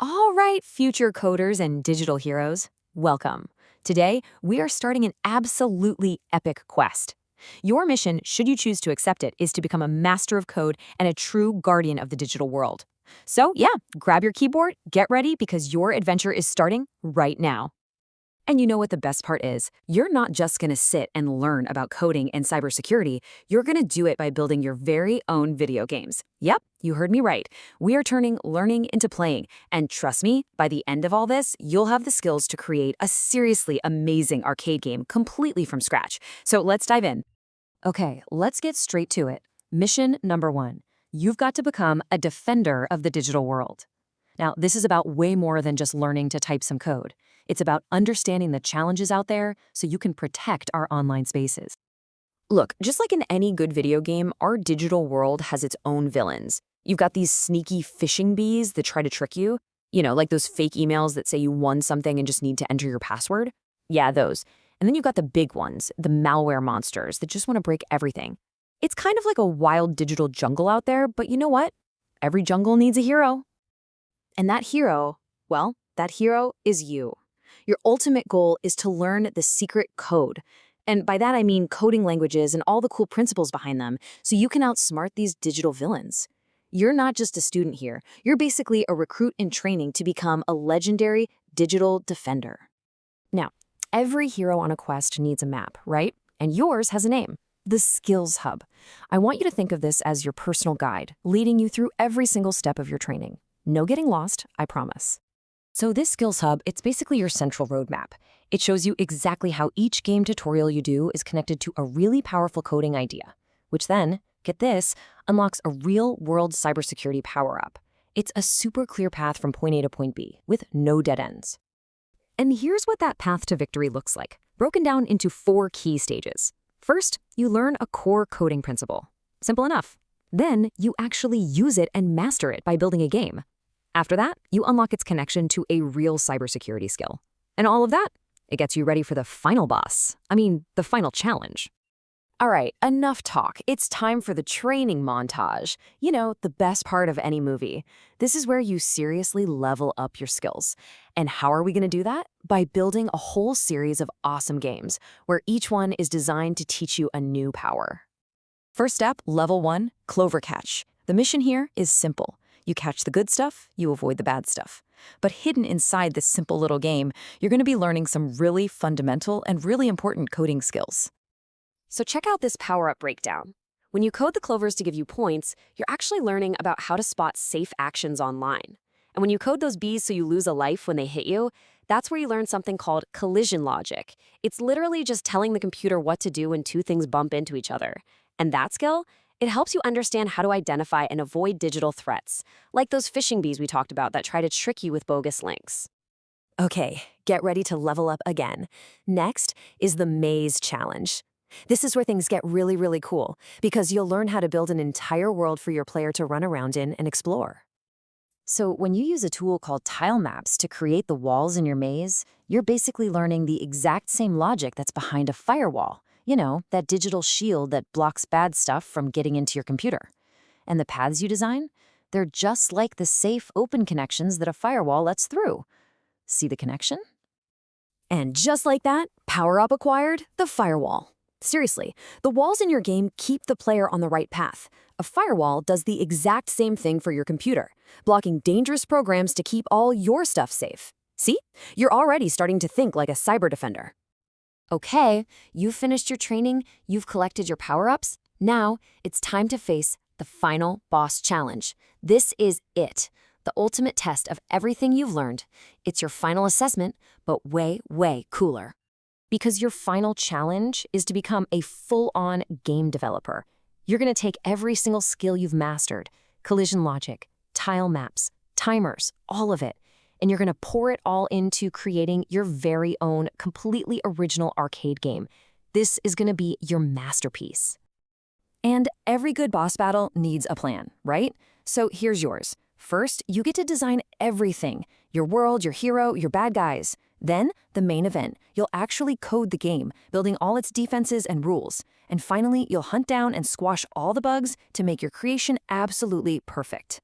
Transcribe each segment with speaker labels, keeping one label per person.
Speaker 1: All right, future coders and digital heroes, welcome. Today, we are starting an absolutely epic quest. Your mission, should you choose to accept it, is to become a master of code and a true guardian of the digital world. So, yeah, grab your keyboard, get ready, because your adventure is starting right now. And you know what the best part is? You're not just going to sit and learn about coding and cybersecurity. You're going to do it by building your very own video games. Yep, you heard me right. We are turning learning into playing. And trust me, by the end of all this, you'll have the skills to create a seriously amazing arcade game completely from scratch. So let's dive in. Okay, let's get straight to it. Mission number 1. You've got to become a defender of the digital world. Now, this is about way more than just learning to type some code. It's about understanding the challenges out there so you can protect our online spaces. Look, just like in any good video game, our digital world has its own villains. You've got these sneaky phishing bees that try to trick you. Like those fake emails that say you won something and just need to enter your password. Yeah, those. And then you've got the big ones, the malware monsters that just want to break everything. It's kind of like a wild digital jungle out there, but you know what? Every jungle needs a hero. And that hero, well, that hero is you. Your ultimate goal is to learn the secret code. And by that I mean coding languages and all the cool principles behind them, so you can outsmart these digital villains. You're not just a student here. You're basically a recruit in training to become a legendary digital defender. Now, every hero on a quest needs a map, right? And yours has a name. The Skills Hub. I want you to think of this as your personal guide, leading you through every single step of your training. No getting lost, I promise. So this Skills Hub, it's basically your central roadmap. It shows you exactly how each game tutorial you do is connected to a really powerful coding idea, which then, get this, unlocks a real-world cybersecurity power-up. It's a super clear path from point A to point B, with no dead ends. And here's what that path to victory looks like, broken down into 4 key stages. First, you learn a core coding principle. Simple enough. Then, you actually use it and master it by building a game. After that, you unlock its connection to a real cybersecurity skill. And all of that, it gets you ready for the final boss. The final challenge. All right, enough talk. It's time for the training montage. The best part of any movie. This is where you seriously level up your skills. And how are we going to do that? By building a whole series of awesome games, where each one is designed to teach you a new power. First step, level 1, Clover Catch. The mission here is simple. You catch the good stuff, you avoid the bad stuff. But hidden inside this simple little game, you're going to be learning some really fundamental and really important coding skills. So check out this power-up breakdown. When you code the clovers to give you points, you're actually learning about how to spot safe actions online. And when you code those bees so you lose a life when they hit you, that's where you learn something called collision logic. It's literally just telling the computer what to do when two things bump into each other. And that skill? It helps you understand how to identify and avoid digital threats, like those phishing bees we talked about that try to trick you with bogus links. Okay, get ready to level up again. Next is the maze challenge. This is where things get really, really cool, because you'll learn how to build an entire world for your player to run around in and explore. So when you use a tool called tilemaps to create the walls in your maze, you're basically learning the exact same logic that's behind a firewall. That digital shield that blocks bad stuff from getting into your computer. And the paths you design? They're just like the safe, open connections that a firewall lets through. See the connection? And just like that, power-up acquired, the firewall. Seriously, the walls in your game keep the player on the right path. A firewall does the exact same thing for your computer, blocking dangerous programs to keep all your stuff safe. See? You're already starting to think like a cyber defender. Okay, you've finished your training, you've collected your power-ups. Now, it's time to face the final boss challenge. This is it, the ultimate test of everything you've learned. It's your final assessment, but way, way cooler. Because your final challenge is to become a full-on game developer. You're going to take every single skill you've mastered, collision logic, tile maps, timers, all of it, and you're going to pour it all into creating your very own completely original arcade game. This is going to be your masterpiece. And every good boss battle needs a plan, right? So here's yours. First, you get to design everything, your world, your hero, your bad guys. Then, the main event. You'll actually code the game, building all its defenses and rules. And finally, you'll hunt down and squash all the bugs to make your creation absolutely perfect.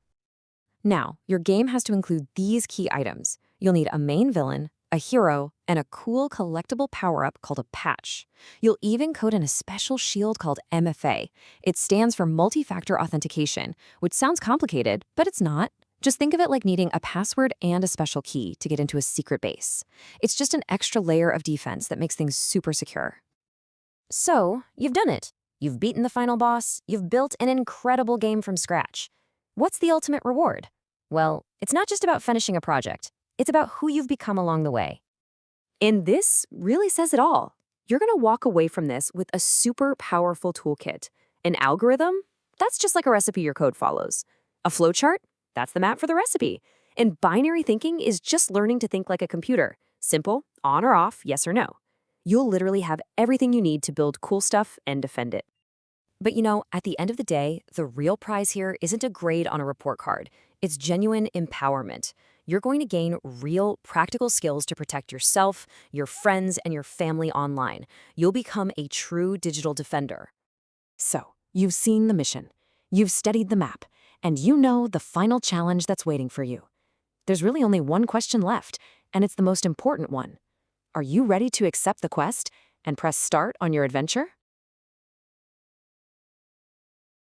Speaker 1: Now, your game has to include these key items. You'll need a main villain, a hero, and a cool collectible power-up called a patch. You'll even code in a special shield called MFA. It stands for multi-factor authentication, which sounds complicated, but it's not. Just think of it like needing a password and a special key to get into a secret base. It's just an extra layer of defense that makes things super secure. So, you've done it. You've beaten the final boss, you've built an incredible game from scratch. What's the ultimate reward? Well, it's not just about finishing a project. It's about who you've become along the way. And this really says it all. You're going to walk away from this with a super powerful toolkit. An algorithm? That's just like a recipe your code follows. A flowchart? That's the map for the recipe. And binary thinking is just learning to think like a computer. Simple, on or off, yes or no. You'll literally have everything you need to build cool stuff and defend it. But at the end of the day, the real prize here isn't a grade on a report card. It's genuine empowerment. You're going to gain real, practical skills to protect yourself, your friends, and your family online. You'll become a true digital defender. So, you've seen the mission, you've studied the map, and you know the final challenge that's waiting for you. There's really only one question left, and it's the most important one. Are you ready to accept the quest and press start on your adventure?